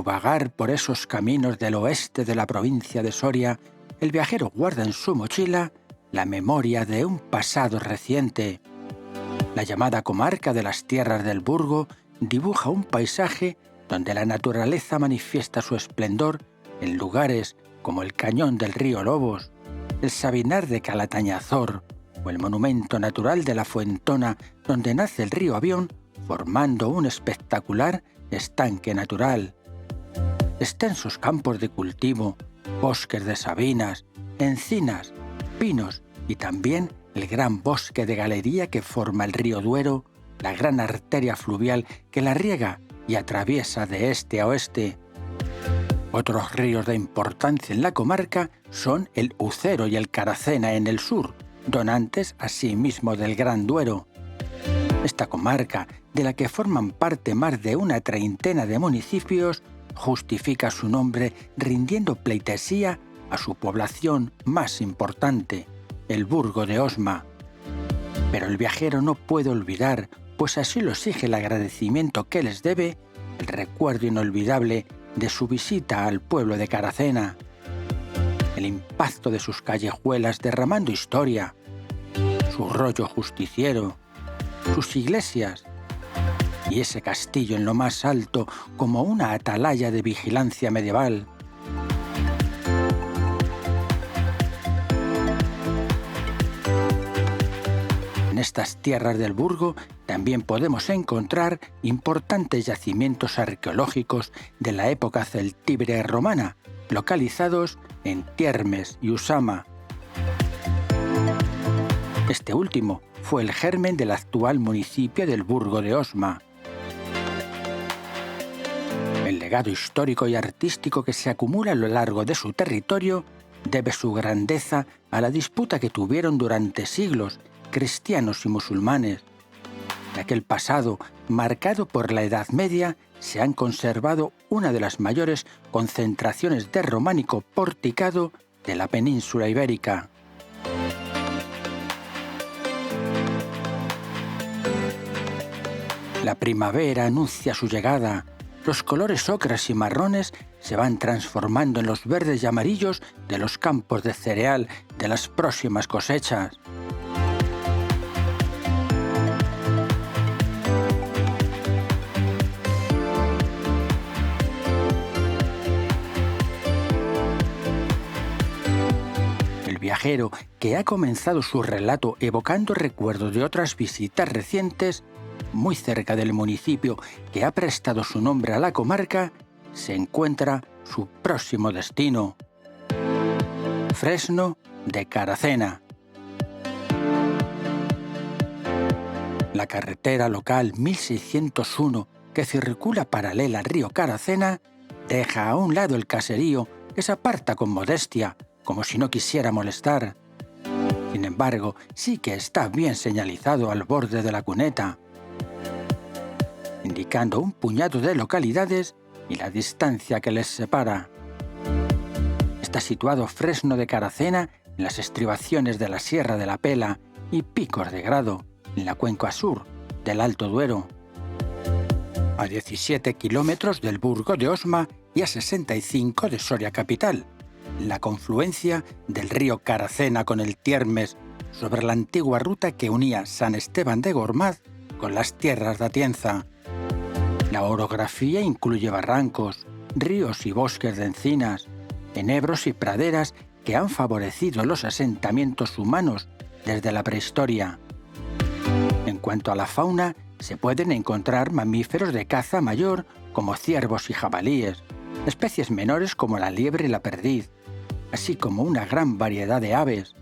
su vagar por esos caminos del oeste de la provincia de Soria, el viajero guarda en su mochila la memoria de un pasado reciente. La llamada comarca de las Tierras del Burgo dibuja un paisaje donde la naturaleza manifiesta su esplendor en lugares como el cañón del río Lobos, el Sabinar de Calatañazor o el monumento natural de la Fuentona, donde nace el río Avión, formando un espectacular estanque natural. Extensos campos de cultivo, bosques de sabinas, encinas, pinos y también el gran bosque de galería que forma el río Duero, la gran arteria fluvial que la riega y atraviesa de este a oeste. Otros ríos de importancia en la comarca son el Ucero y el Caracena en el sur, donantes asimismo del Gran Duero. Esta comarca, de la que forman parte más de una treintena de municipios, justifica su nombre rindiendo pleitesía a su población más importante, el Burgo de Osma. Pero el viajero no puede olvidar, pues así lo exige el agradecimiento que les debe, el recuerdo inolvidable de su visita al pueblo de Caracena, el impacto de sus callejuelas derramando historia, su rollo justiciero, sus iglesias y ese castillo en lo más alto como una atalaya de vigilancia medieval. En estas tierras del Burgo también podemos encontrar importantes yacimientos arqueológicos de la época celtíbera romana, localizados en Tiermes y Usama. Este último fue el germen del actual municipio del Burgo de Osma. El legado histórico y artístico que se acumula a lo largo de su territorio debe su grandeza a la disputa que tuvieron durante siglos cristianos y musulmanes. De aquel pasado, marcado por la Edad Media, se han conservado una de las mayores concentraciones de románico porticado de la península ibérica. La primavera anuncia su llegada. Los colores ocras y marrones se van transformando en los verdes y amarillos de los campos de cereal de las próximas cosechas. Viajero, que ha comenzado su relato evocando recuerdos de otras visitas recientes, muy cerca del municipio que ha prestado su nombre a la comarca, se encuentra su próximo destino: Fresno de Caracena. La carretera local 1601, que circula paralela al río Caracena, deja a un lado el caserío, que se aparta con modestia, como si no quisiera molestar. Sin embargo, sí que está bien señalizado al borde de la cuneta, indicando un puñado de localidades y la distancia que les separa. Está situado Fresno de Caracena en las estribaciones de la Sierra de la Pela y Picos de Grado, en la cuenca sur del Alto Duero, a 17 kilómetros del Burgo de Osma y a 65 de Soria capital, la confluencia del río Caracena con el Tiermes sobre la antigua ruta que unía San Esteban de Gormaz con las tierras de Atienza. La orografía incluye barrancos, ríos y bosques de encinas, enebros y praderas que han favorecido los asentamientos humanos desde la prehistoria. En cuanto a la fauna, se pueden encontrar mamíferos de caza mayor como ciervos y jabalíes, especies menores como la liebre y la perdiz, así como una gran variedad de aves: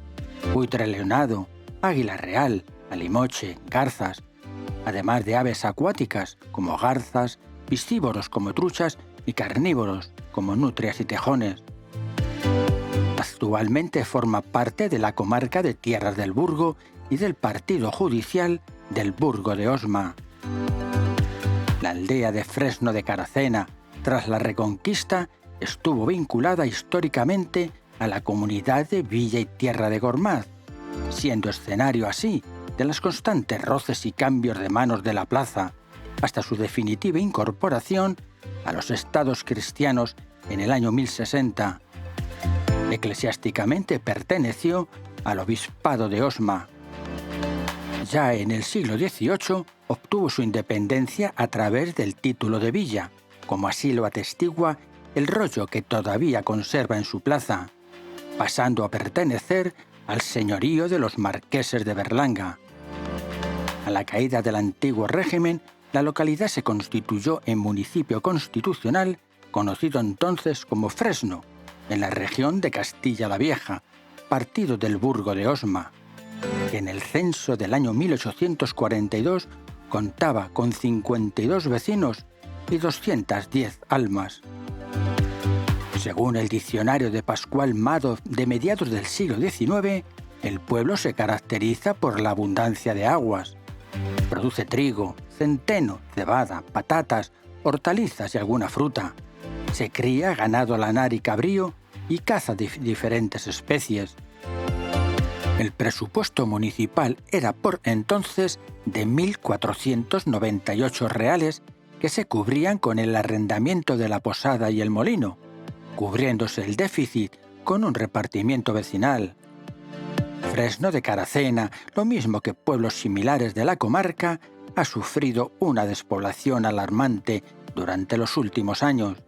buitre leonado, águila real, alimoche, garzas, además de aves acuáticas como garzas, piscívoros como truchas y carnívoros como nutrias y tejones. Actualmente forma parte de la comarca de Tierras del Burgo y del partido judicial del Burgo de Osma. La aldea de Fresno de Caracena, tras la Reconquista, estuvo vinculada históricamente a la comunidad de Villa y Tierra de Gormaz, siendo escenario así de las constantes roces y cambios de manos de la plaza, hasta su definitiva incorporación a los estados cristianos en el año 1060. Eclesiásticamente perteneció al obispado de Osma. Ya en el siglo XVIII obtuvo su independencia a través del título de villa, como así lo atestigua el rollo que todavía conserva en su plaza, pasando a pertenecer al señorío de los marqueses de Berlanga. A la caída del antiguo régimen, la localidad se constituyó en municipio constitucional, conocido entonces como Fresno, en la región de Castilla la Vieja, partido del burgo de Osma, que en el censo del año 1842 contaba con 52 vecinos y 210 almas. Según el diccionario de Pascual Madoz de mediados del siglo XIX, el pueblo se caracteriza por la abundancia de aguas. Produce trigo, centeno, cebada, patatas, hortalizas y alguna fruta. Se cría ganado lanar y cabrío y caza diferentes especies. El presupuesto municipal era por entonces de 1.498 reales que se cubrían con el arrendamiento de la posada y el molino, cubriéndose el déficit con un repartimiento vecinal. Fresno de Caracena, lo mismo que pueblos similares de la comarca, ha sufrido una despoblación alarmante durante los últimos años.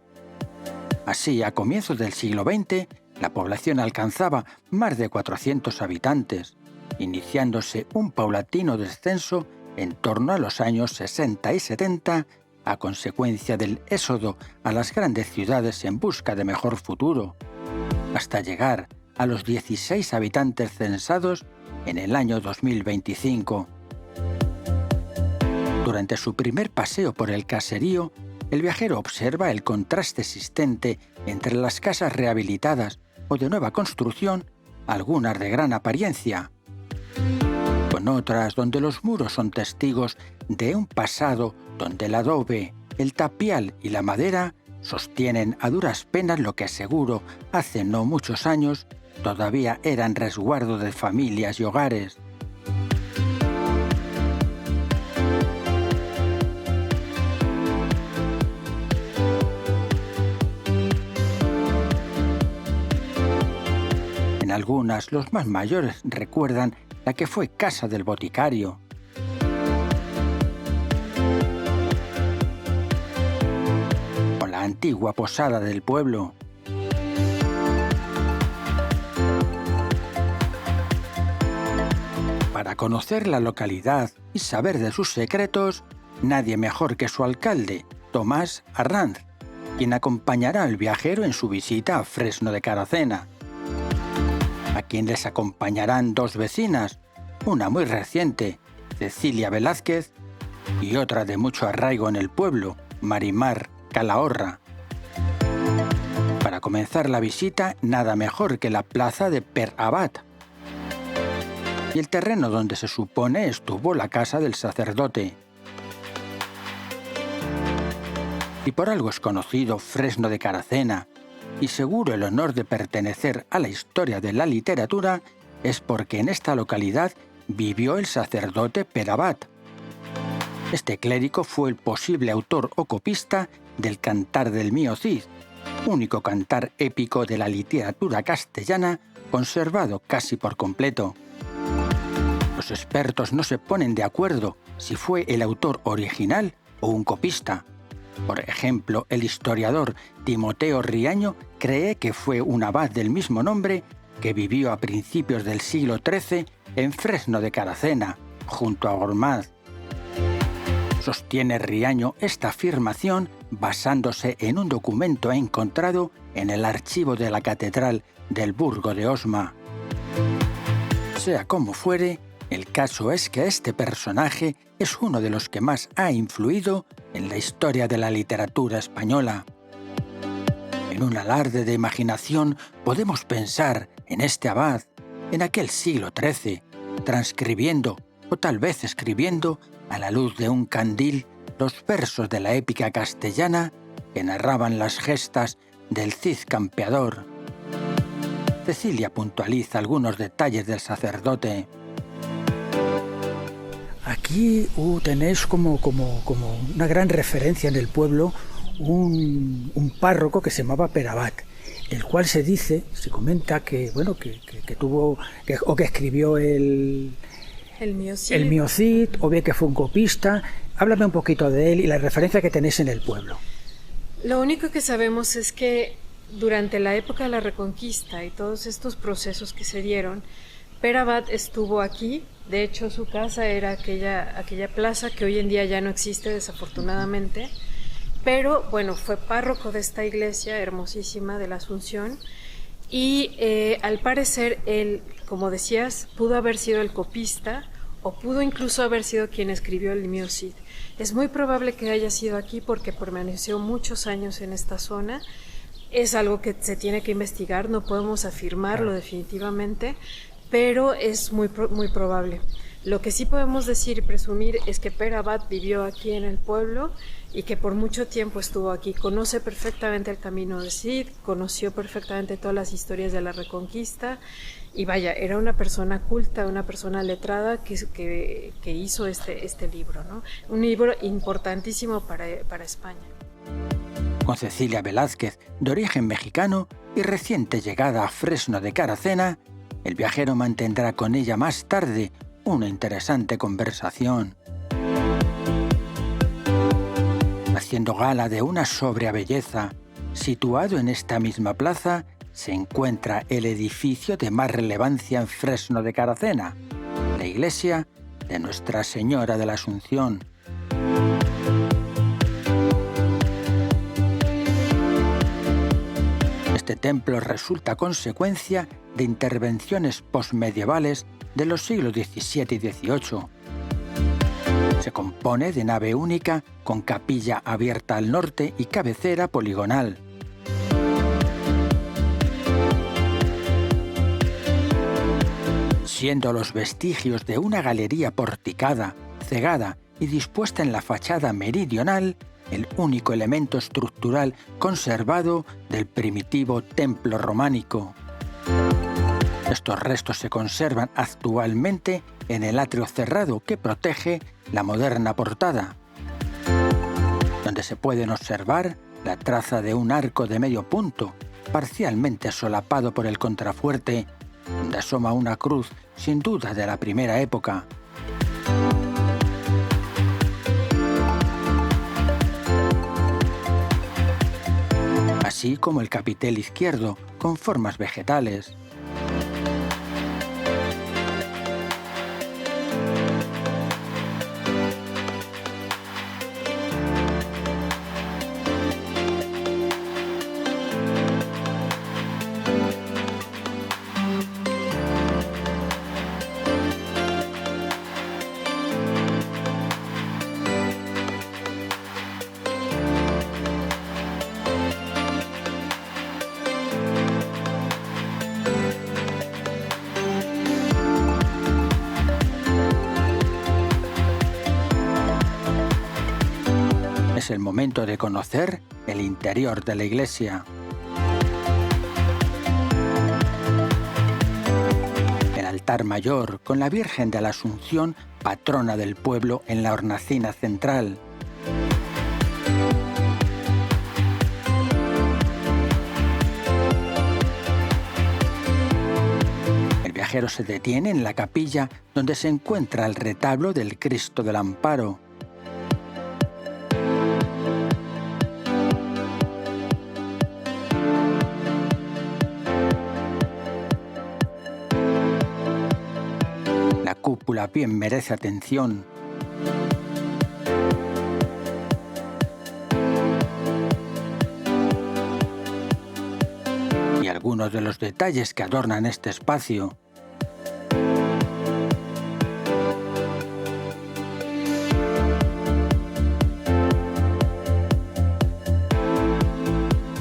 Así, a comienzos del siglo XX, la población alcanzaba más de 400 habitantes, iniciándose un paulatino descenso en torno a los años 60 y 70 a consecuencia del éxodo a las grandes ciudades en busca de mejor futuro, hasta llegar a los 16 habitantes censados en el año 2025. Durante su primer paseo por el caserío, el viajero observa el contraste existente entre las casas rehabilitadas o de nueva construcción, algunas de gran apariencia, con otras donde los muros son testigos de un pasado donde el adobe, el tapial y la madera sostienen a duras penas lo que seguro hace no muchos años todavía eran resguardo de familias y hogares. En algunas, los más mayores recuerdan la que fue casa del boticario. O la antigua posada del pueblo. Para conocer la localidad y saber de sus secretos, nadie mejor que su alcalde, Tomás Arranz, quien acompañará al viajero en su visita a Fresno de Caracena, a quien les acompañarán dos vecinas, una muy reciente, Cecilia Velázquez, y otra de mucho arraigo en el pueblo, Marimar Calahorra. Para comenzar la visita, nada mejor que la plaza de Per Abad y el terreno donde se supone estuvo la casa del sacerdote. Y por algo es conocido Fresno de Caracena, y seguro el honor de pertenecer a la historia de la literatura es porque en esta localidad vivió el sacerdote Per Abad. Este clérigo fue el posible autor o copista del Cantar del Mío Cid, único cantar épico de la literatura castellana conservado casi por completo. Los expertos no se ponen de acuerdo si fue el autor original o un copista. Por ejemplo, el historiador Timoteo Riaño cree que fue un abad del mismo nombre que vivió a principios del siglo XIII en Fresno de Caracena, junto a Ormaz. Sostiene Riaño esta afirmación basándose en un documento encontrado en el archivo de la Catedral del Burgo de Osma. Sea como fuere, el caso es que este personaje es uno de los que más ha influido en la historia de la literatura española. En un alarde de imaginación podemos pensar en este abad, en aquel siglo XIII, transcribiendo o tal vez escribiendo a la luz de un candil los versos de la épica castellana que narraban las gestas del Cid campeador. Cecilia puntualiza algunos detalles del sacerdote. Aquí tenéis como una gran referencia en el pueblo un párroco que se llamaba Perabat, el cual se comenta que escribió el Miocid, o bien que fue un copista. Háblame un poquito de él y la referencia que tenéis en el pueblo. Lo único que sabemos es que durante la época de la Reconquista y todos estos procesos que se dieron, Perabat estuvo aquí. De hecho, su casa era aquella plaza que hoy en día ya no existe, desafortunadamente. Pero, bueno, fue párroco de esta iglesia hermosísima de la Asunción. Y al parecer él, como decías, pudo haber sido el copista o pudo incluso haber sido quien escribió el Miocid. Es muy probable que haya sido aquí porque permaneció muchos años en esta zona. Es algo que se tiene que investigar, no podemos afirmarlo definitivamente, pero es muy probable. Lo que sí podemos decir y presumir es que Perabat vivió aquí en el pueblo y que por mucho tiempo estuvo aquí. Conoce perfectamente el camino de Cid, conoció perfectamente todas las historias de la Reconquista y vaya, era una persona culta, una persona letrada que hizo este libro, ¿no? Un libro importantísimo para España. Con Cecilia Velázquez, de origen mexicano y reciente llegada a Fresno de Caracena, el viajero mantendrá con ella más tarde una interesante conversación. Haciendo gala de una sobria belleza, situado en esta misma plaza, se encuentra el edificio de más relevancia en Fresno de Caracena, la iglesia de Nuestra Señora de la Asunción. Este templo resulta consecuencia de intervenciones posmedievales de los siglos XVII y XVIII. Se compone de nave única con capilla abierta al norte y cabecera poligonal. Siendo los vestigios de una galería porticada, cegada y dispuesta en la fachada meridional, el único elemento estructural conservado del primitivo templo románico. Estos restos se conservan actualmente en el atrio cerrado que protege la moderna portada, donde se pueden observar la traza de un arco de medio punto, parcialmente solapado por el contrafuerte, donde asoma una cruz sin duda de la primera época. Así como el capitel izquierdo con formas vegetales. Es el momento de conocer el interior de la iglesia. El altar mayor con la Virgen de la Asunción, patrona del pueblo, en la hornacina central. El viajero se detiene en la capilla donde se encuentra el retablo del Cristo del Amparo. La cúpula bien merece atención. Y algunos de los detalles que adornan este espacio.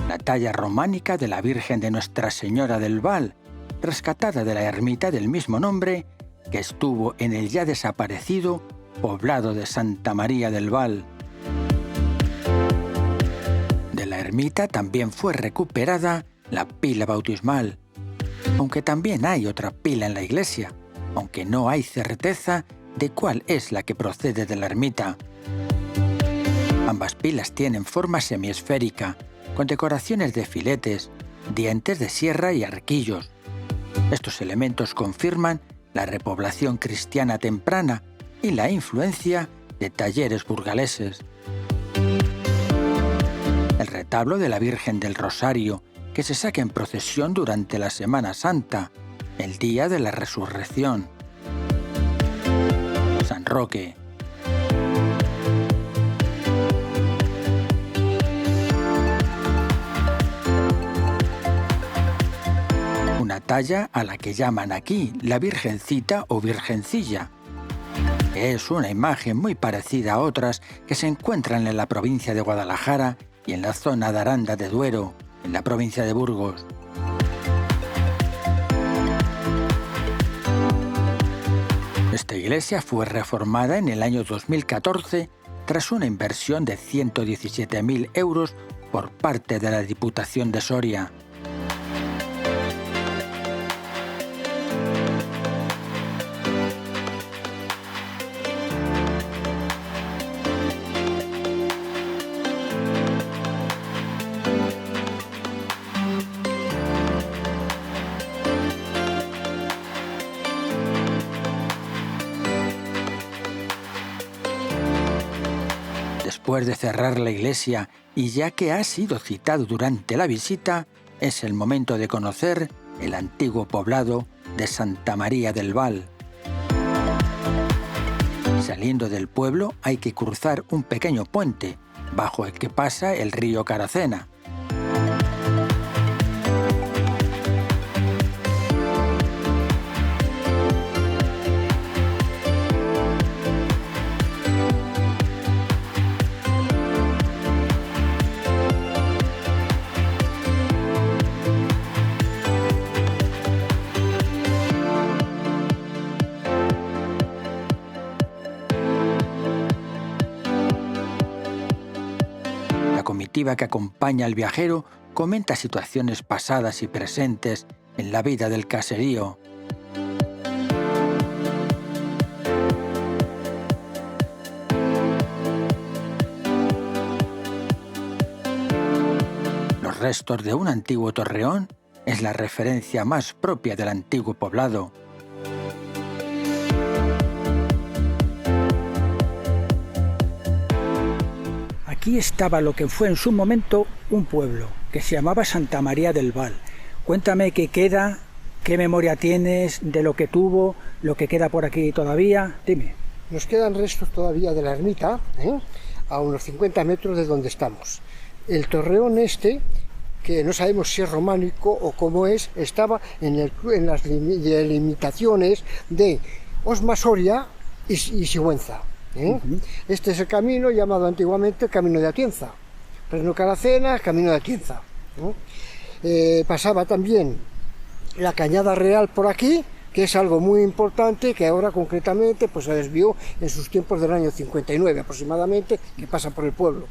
La talla románica de la Virgen de Nuestra Señora del Val, rescatada de la ermita del mismo nombre, que estuvo en el ya desaparecido poblado de Santa María del Val. De la ermita también fue recuperada la pila bautismal, aunque también hay otra pila en la iglesia, aunque no hay certeza de cuál es la que procede de la ermita. Ambas pilas tienen forma semiesférica, con decoraciones de filetes, dientes de sierra y arquillos. Estos elementos confirman la repoblación cristiana temprana y la influencia de talleres burgaleses. El retablo de la Virgen del Rosario, que se saca en procesión durante la Semana Santa, el día de la Resurrección. San Roque. Una talla a la que llaman aquí la Virgencita o Virgencilla. Es una imagen muy parecida a otras que se encuentran en la provincia de Guadalajara y en la zona de Aranda de Duero, en la provincia de Burgos. Esta iglesia fue reformada en el año 2014 tras una inversión de 117.000 euros por parte de la Diputación de Soria. Después de cerrar la iglesia y ya que ha sido citado durante la visita, es el momento de conocer el antiguo poblado de Santa María del Val. Saliendo del pueblo hay que cruzar un pequeño puente, bajo el que pasa el río Caracena. La comitiva que acompaña al viajero comenta situaciones pasadas y presentes en la vida del caserío. Los restos de un antiguo torreón es la referencia más propia del antiguo poblado. Aquí estaba lo que fue en su momento un pueblo, que se llamaba Santa María del Val. Cuéntame qué queda, qué memoria tienes de lo que tuvo, lo que queda por aquí todavía. Dime. Nos quedan restos todavía de la ermita, a unos 50 metros de donde estamos. El torreón este, que no sabemos si es románico o cómo es, estaba en las delimitaciones de Osma Soria y Sigüenza. Este es el camino llamado antiguamente el Camino de Atienza. Fresno Caracena, Camino de Atienza. Pasaba también la Cañada Real por aquí, que es algo muy importante, que ahora concretamente pues se desvió en sus tiempos del año 59 aproximadamente, que pasa por el pueblo.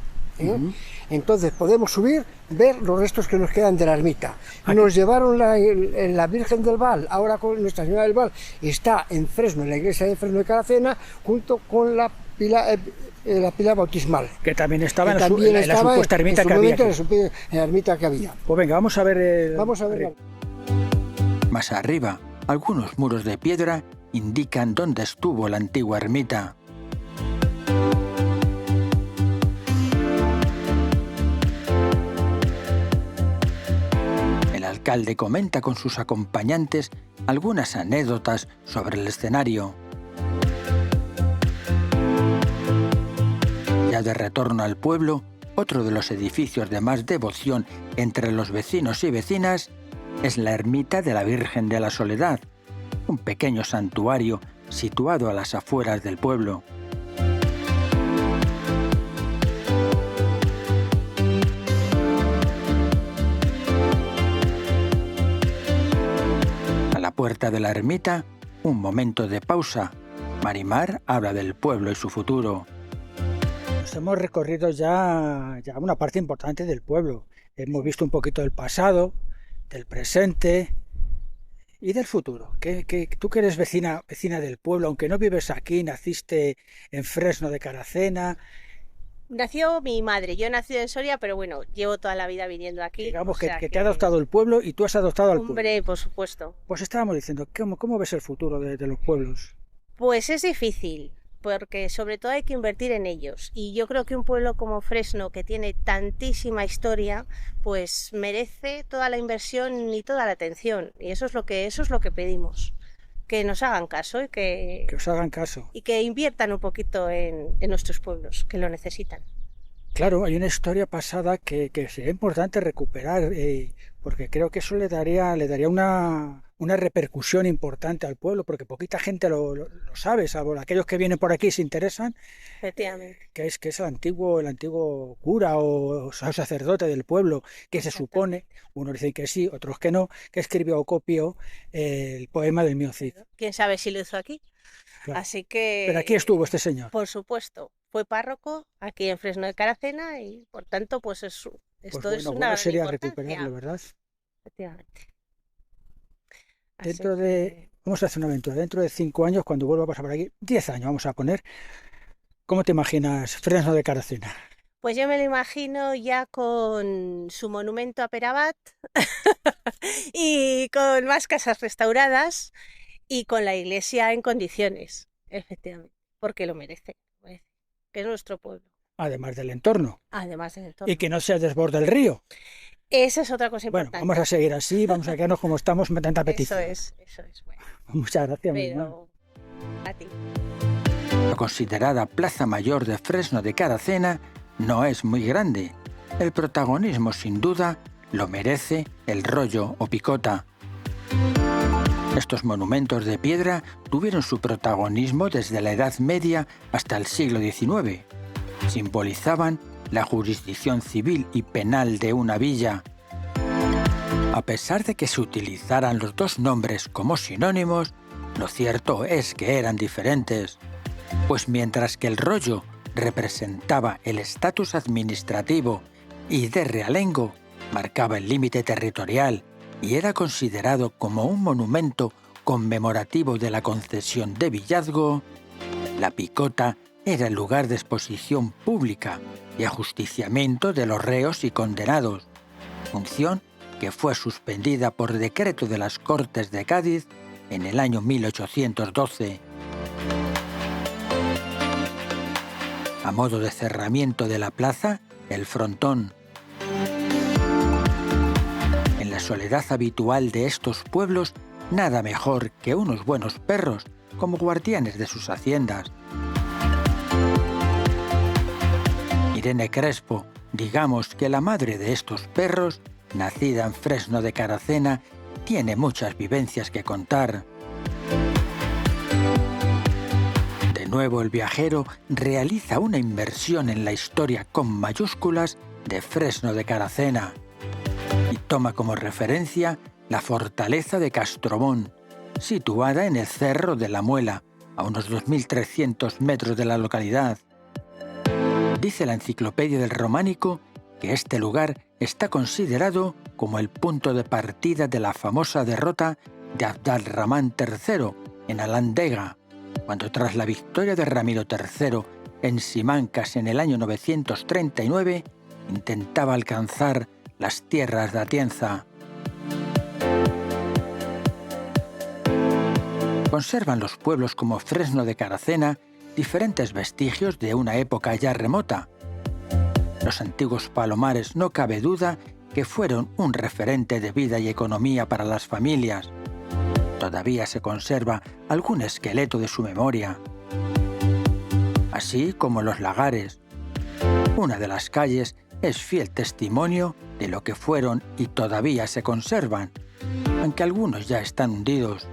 Entonces podemos subir, ver los restos que nos quedan de la ermita. Nos llevaron la Virgen del Val, ahora con Nuestra Señora del Val, está en Fresno, en la iglesia de Fresno de Caracena, junto con la pila bautismal. Que también estaba en la supuesta ermita que había. En la ermita que había. Pues venga, vamos a ver. Vamos a ver. Más arriba, algunos muros de piedra indican dónde estuvo la antigua ermita. El alcalde comenta con sus acompañantes algunas anécdotas sobre el escenario. Ya de retorno al pueblo, otro de los edificios de más devoción entre los vecinos y vecinas es la ermita de la Virgen de la Soledad, un pequeño santuario situado a las afueras del pueblo. A la puerta de la ermita, un momento de pausa. Marimar habla del pueblo y su futuro. Nos hemos recorrido ya una parte importante del pueblo. Hemos visto un poquito del pasado, del presente y del futuro. Tú que eres vecina del pueblo, aunque no vives aquí, naciste en Fresno de Caracena, Nació mi madre, yo he nacido en Soria, pero bueno, llevo toda la vida viniendo aquí. Digamos o sea que te ha adoptado el pueblo y tú has adoptado al pueblo. Hombre, por supuesto. Pues estábamos diciendo, ¿cómo ves el futuro de los pueblos? Pues es difícil, porque sobre todo hay que invertir en ellos. Y yo creo que un pueblo como Fresno, que tiene tantísima historia, pues merece toda la inversión y toda la atención. Y eso es lo que pedimos. Que nos hagan caso Que os hagan caso. y que inviertan un poquito en nuestros pueblos, que lo necesitan. Claro, hay una historia pasada que sería importante recuperar, porque creo que eso le daría una repercusión importante al pueblo, porque poquita gente lo sabe, salvo aquellos que vienen por aquí y se interesan, Efectivamente. que es el antiguo cura o sacerdote del pueblo, que se supone, unos dicen que sí, otros que no, que escribió o copió el poema del mío Cid. ¿Quién sabe si lo hizo aquí? Claro. Así que... Pero aquí estuvo este señor. Por supuesto, fue párroco aquí en Fresno de Caracena y por tanto pues esto es una gran sería importancia. recuperarlo, ¿verdad? Efectivamente. Vamos a hacer una aventura, dentro de 5 años, cuando vuelva a pasar por aquí, 10 años vamos a poner, ¿cómo te imaginas Fresno de Caracena? Pues yo me lo imagino ya con su monumento a Perabat y con más casas restauradas y con la iglesia en condiciones, efectivamente, porque lo merece, que es nuestro pueblo. Además del entorno. Además del entorno. Y que no se desborde el río. Esa es otra cosa importante. Bueno, vamos a seguir así, vamos a quedarnos como estamos, me tanta petición. Eso es. Bueno. Muchas gracias, mi Pero a ti. La considerada Plaza Mayor de Fresno de Caracena no es muy grande. El protagonismo, sin duda, lo merece el rollo o picota. Estos monumentos de piedra tuvieron su protagonismo desde la Edad Media hasta el siglo XIX. Simbolizaban la jurisdicción civil y penal de una villa. A pesar de que se utilizaran los dos nombres como sinónimos, lo cierto es que eran diferentes, pues mientras que el rollo representaba el estatus administrativo y de realengo marcaba el límite territorial y era considerado como un monumento conmemorativo de la concesión de villazgo, la picota era el lugar de exposición pública y ajusticiamiento de los reos y condenados, función que fue suspendida por decreto de las Cortes de Cádiz en el año 1812. A modo de cerramiento de la plaza, el frontón. En la soledad habitual de estos pueblos, nada mejor que unos buenos perros como guardianes de sus haciendas. Irene Crespo, digamos que la madre de estos perros, nacida en Fresno de Caracena, tiene muchas vivencias que contar. De nuevo el viajero realiza una inmersión en la historia con mayúsculas de Fresno de Caracena y toma como referencia la fortaleza de Castromón, situada en el Cerro de la Muela, a unos 2.300 metros de la localidad. Dice la Enciclopedia del Románico que este lugar está considerado como el punto de partida de la famosa derrota de Abd al-Rahman III en Alandega, cuando tras la victoria de Ramiro III en Simancas en el año 939 intentaba alcanzar las tierras de Atienza. Conservan los pueblos como Fresno de Caracena diferentes vestigios de una época ya remota. Los antiguos palomares no cabe duda que fueron un referente de vida y economía para las familias. Todavía se conserva algún esqueleto de su memoria. Así como los lagares. Una de las calles es fiel testimonio de lo que fueron y todavía se conservan, aunque algunos ya están hundidos.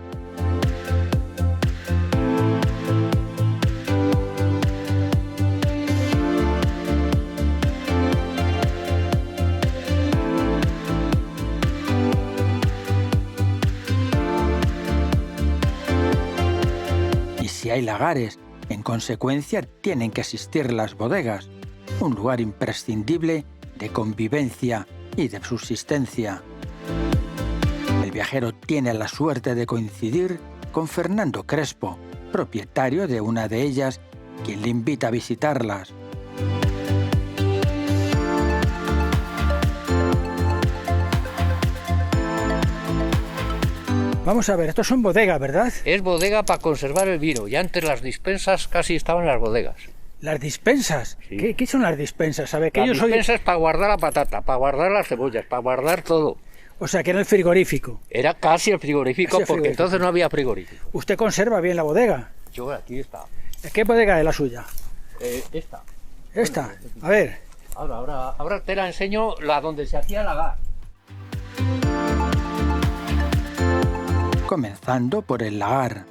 Si hay lagares, en consecuencia tienen que existir las bodegas, un lugar imprescindible de convivencia y de subsistencia. El viajero tiene la suerte de coincidir con Fernando Crespo, propietario de una de ellas, quien le invita a visitarlas. Vamos a ver, estos son bodegas, ¿verdad? Es bodega para conservar el vino. Y antes las dispensas casi estaban en las bodegas. Las dispensas. Sí. ¿Qué son las dispensas? ¿Sabe que Las yo soy? dispensas para guardar la patata, para guardar las cebollas, para guardar todo. O sea, que era el frigorífico. Era casi el frigorífico, Casi el porque frigorífico. entonces no había frigorífico. ¿Usted conserva bien la bodega? Yo aquí está. ¿Qué bodega es la suya? Esta. Esta. A ver. Ahora te la enseño la donde se hacía el lagar. Comenzando por el lagar.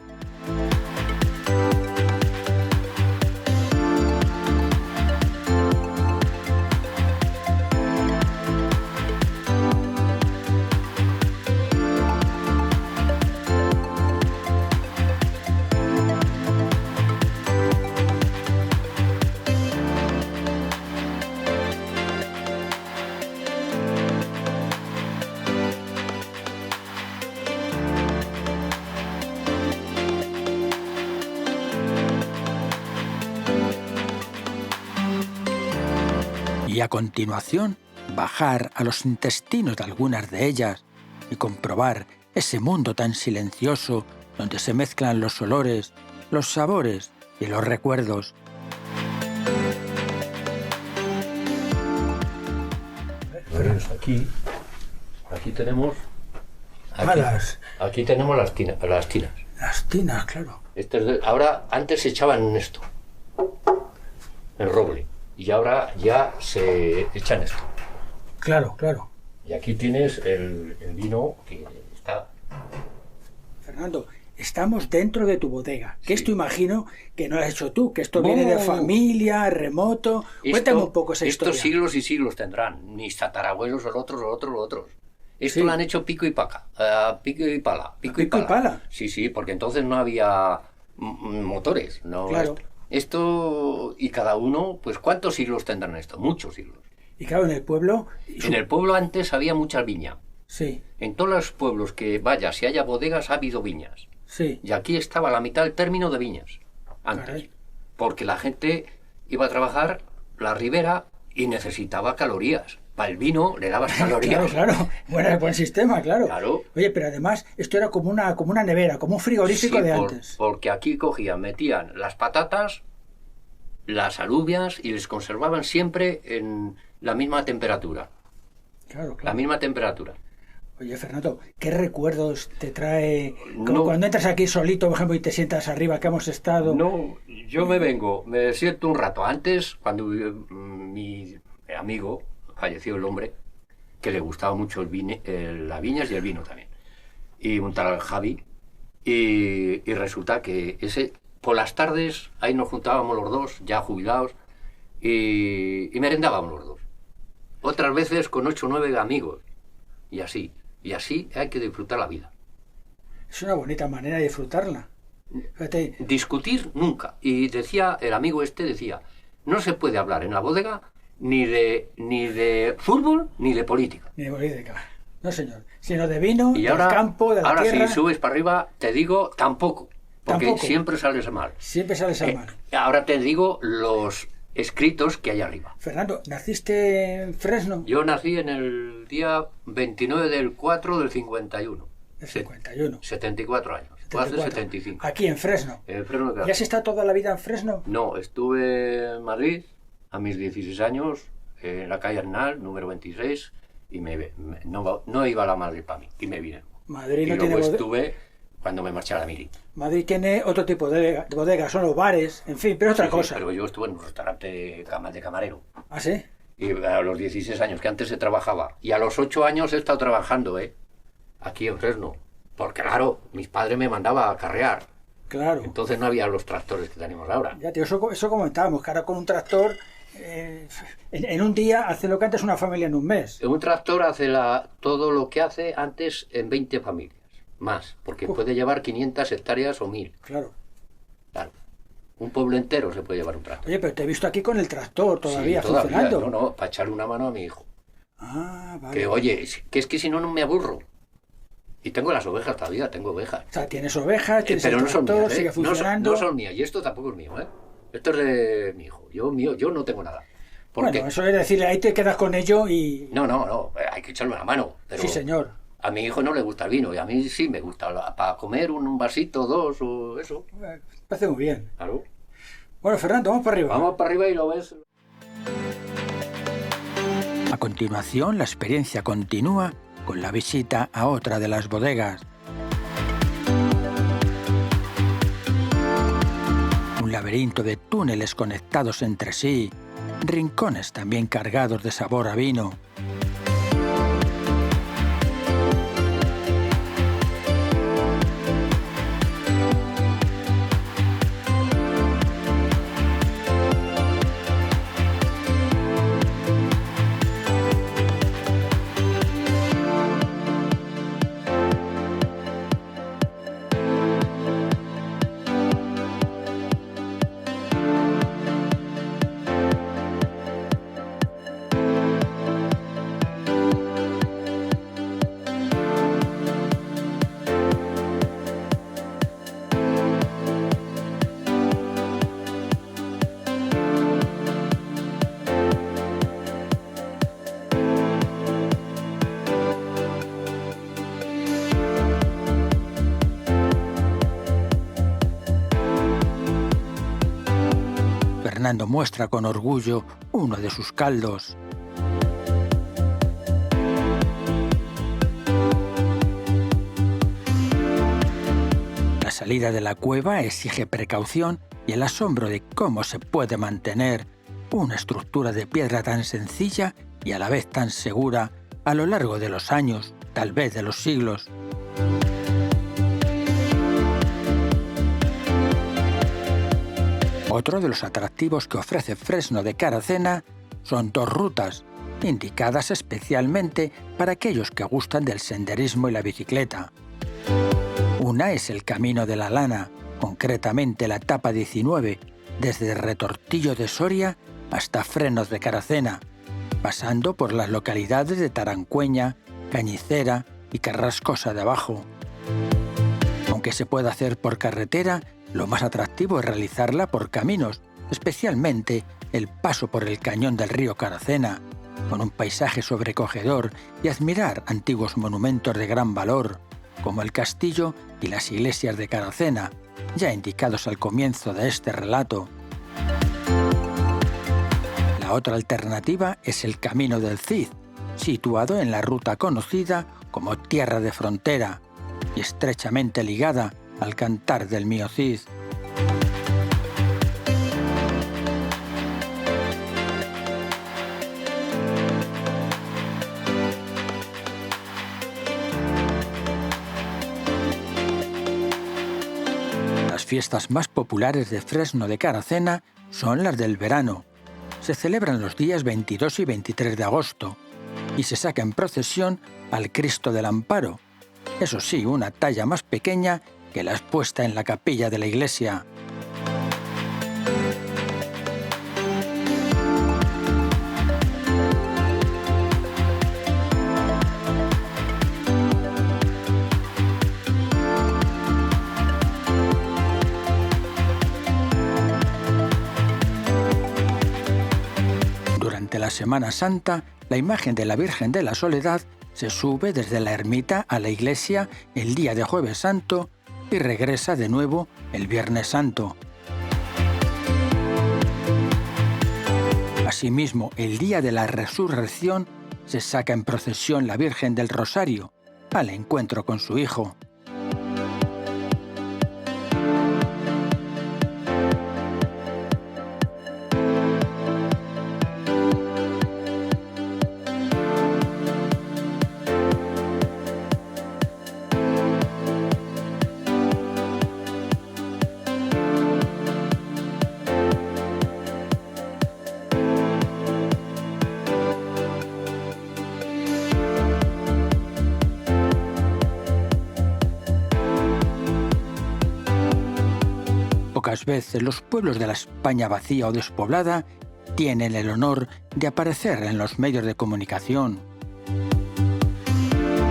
Y a continuación, bajar a los intestinos de algunas de ellas y comprobar ese mundo tan silencioso donde se mezclan los olores, los sabores y los recuerdos. Pues aquí tenemos... Aquí tenemos las tinas. Las tinas, claro. Ahora, antes se echaban en esto, en roble, y ahora ya se echan esto. Claro, claro. Y aquí tienes el vino que está... Fernando, estamos dentro de tu bodega. Que Sí. esto imagino que no lo has hecho tú, que esto viene de familia, remoto. Cuéntame un poco esa historia. Estos siglos y siglos tendrán, mis tatarabuelos, los otros. Esto Sí. lo han hecho pico y paca, pico y pala. ¿Pico y pala? Sí, porque entonces no había motores. No, Claro. Esto, y cada uno, pues ¿cuántos siglos tendrán esto? Muchos siglos. Y claro, en el pueblo... En el pueblo antes había muchas viñas. Sí, En todos los pueblos que vayas y haya bodegas ha habido viñas. sí. Y aquí estaba la mitad del término de viñas, antes. Caray. Porque la gente iba a trabajar la ribera y necesitaba calorías. Para el vino le dabas calorías. Claro. Buen sistema, claro. Claro. Oye, pero además esto era como una nevera, como un frigorífico Sí, de antes. porque aquí cogían, metían las patatas, las alubias y les conservaban siempre en la misma temperatura. Claro. La misma temperatura. Oye, Fernando, ¿qué recuerdos te trae No. cuando entras aquí solito, por ejemplo, y te sientas arriba, que hemos estado? No, yo me siento un rato. Antes, cuando mi amigo, falleció el hombre, que le gustaba mucho las viñas y el vino también, y un tal Javi, y resulta que por las tardes ahí nos juntábamos los dos, ya jubilados, y merendábamos los dos. Otras veces con 8 o 9 amigos, y así hay que disfrutar la vida. Es una bonita manera de disfrutarla. Fíjate, Discutir nunca. Y decía, el amigo decía, no se puede hablar en la bodega ni de fútbol ni de política. ni de política. No, señor. Sino de vino, Y del ahora, campo, de la tierra. si subes para arriba, te digo tampoco. Porque Tampoco. siempre sales mal. Siempre sales a mal. Ahora te digo los escritos que hay arriba. Fernando, ¿naciste en Fresno? Yo nací en el día 29 del 4 del 51. El 51. 74 años. Fue hace 74. 75. Aquí en Fresno. El Fresno de ¿Y has estado toda la vida en Fresno? No, estuve en Madrid a mis 16 años, en la calle Arnal, número 26, y no iba a la Madrid para mí, y me vine. Madrid Y no luego tiene estuve cuando me marché a la Mili. Madrid tiene otro tipo de bodegas, son los bares, en fin, pero otra Sí, sí, cosa. pero yo estuve en un restaurante de camarero. ¿Ah, sí? Y a los 16 años, que antes se trabajaba. Y a los 8 años he estado trabajando, aquí en Fresno. Porque claro, mis padres me mandaban a acarrear. Claro. Entonces no había los tractores que tenemos ahora. Ya, tío, eso comentábamos, que ahora con un tractor, en un día hace lo que antes una familia en un mes. Un tractor hace todo lo que hace antes en 20 familias. Más, porque puede llevar 500 hectáreas o 1000. Claro. Claro. Un pueblo entero se puede llevar un tractor. Oye, pero te he visto aquí con el tractor todavía Sí, funcionando. No, para echarle una mano a mi hijo. Ah, vale. Que oye, que es que si no, no me aburro. Y tengo las ovejas todavía, tengo ovejas. O sea, tienes ovejas, tienes Pero el no son tractor, mías, sigue No son, funcionando. no son mías. Y esto tampoco es mío, Esto es de mi hijo. Yo no tengo nada. Porque... Bueno, eso es decirle, ahí te quedas con ello y... No, hay que echarle una mano. Pero Sí, señor. A mi hijo no le gusta el vino y a mí sí me gusta. Para comer un vasito, dos o eso. Me parece muy bien. Claro. Bueno, Fernando, vamos para arriba. Vamos para arriba y lo ves. A continuación, la experiencia continúa con la visita a otra de las bodegas. Un laberinto de túneles conectados entre sí, rincones también cargados de sabor a vino. Fernando muestra con orgullo uno de sus caldos. La salida de la cueva exige precaución y el asombro de cómo se puede mantener una estructura de piedra tan sencilla y a la vez tan segura a lo largo de los años, tal vez de los siglos. Otro de los atractivos que ofrece Fresno de Caracena son dos rutas, indicadas especialmente para aquellos que gustan del senderismo y la bicicleta. Una es el Camino de la Lana, concretamente la etapa 19, desde Retortillo de Soria hasta Frenos de Caracena, pasando por las localidades de Tarancueña, Cañicera y Carrascosa de Abajo. Aunque se puede hacer por carretera, lo más atractivo es realizarla por caminos, especialmente el paso por el cañón del río Caracena, con un paisaje sobrecogedor y admirar antiguos monumentos de gran valor, como el castillo y las iglesias de Caracena, ya indicados al comienzo de este relato. La otra alternativa es el Camino del Cid, situado en la ruta conocida como Tierra de Frontera y estrechamente ligada al Cantar del Mío Cid. Las fiestas más populares de Fresno de Caracena son las del verano. Se celebran los días 22 y 23 de agosto y se saca en procesión al Cristo del Amparo, eso sí, una talla más pequeña que la expuesta en la capilla de la iglesia. Durante la Semana Santa, la imagen de la Virgen de la Soledad se sube desde la ermita a la iglesia el día de Jueves Santo y regresa de nuevo el Viernes Santo. Asimismo, el día de la Resurrección se saca en procesión la Virgen del Rosario al encuentro con su Hijo. Pocas veces los pueblos de la España vacía o despoblada tienen el honor de aparecer en los medios de comunicación.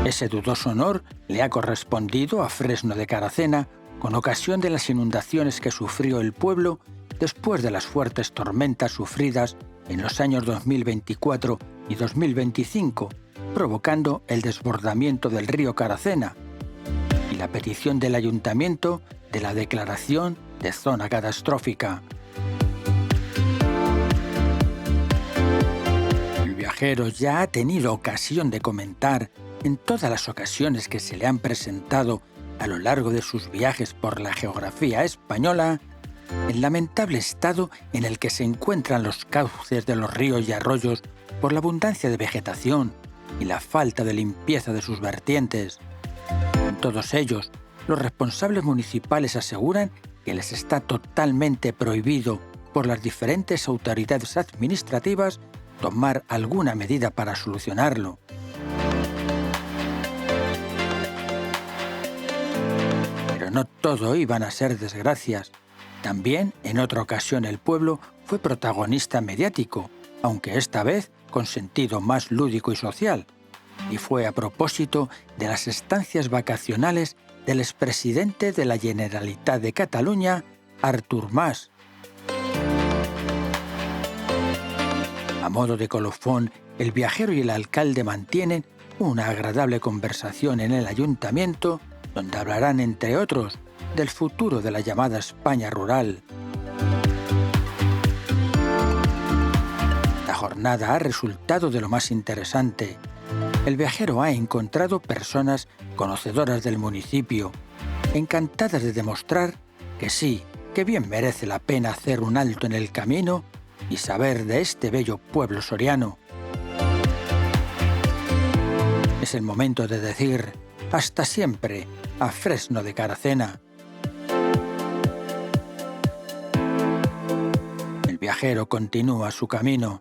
Ese dudoso honor le ha correspondido a Fresno de Caracena con ocasión de las inundaciones que sufrió el pueblo después de las fuertes tormentas sufridas en los años 2024 y 2025, provocando el desbordamiento del río Caracena y la petición del ayuntamiento de la declaración de zona catastrófica. El viajero ya ha tenido ocasión de comentar en todas las ocasiones que se le han presentado a lo largo de sus viajes por la geografía española el lamentable estado en el que se encuentran los cauces de los ríos y arroyos por la abundancia de vegetación y la falta de limpieza de sus vertientes. En todos ellos, los responsables municipales aseguran que les está totalmente prohibido por las diferentes autoridades administrativas tomar alguna medida para solucionarlo. Pero no todo iban a ser desgracias. También, en otra ocasión, el pueblo fue protagonista mediático, aunque esta vez con sentido más lúdico y social, y fue a propósito de las estancias vacacionales del expresidente de la Generalitat de Cataluña, Artur Mas. A modo de colofón, el viajero y el alcalde mantienen una agradable conversación en el ayuntamiento, donde hablarán, entre otros, del futuro de la llamada España rural. La jornada ha resultado de lo más interesante. El viajero ha encontrado personas conocedoras del municipio, encantadas de demostrar que sí, que bien merece la pena hacer un alto en el camino y saber de este bello pueblo soriano. Es el momento de decir hasta siempre a Fresno de Caracena. El viajero continúa su camino.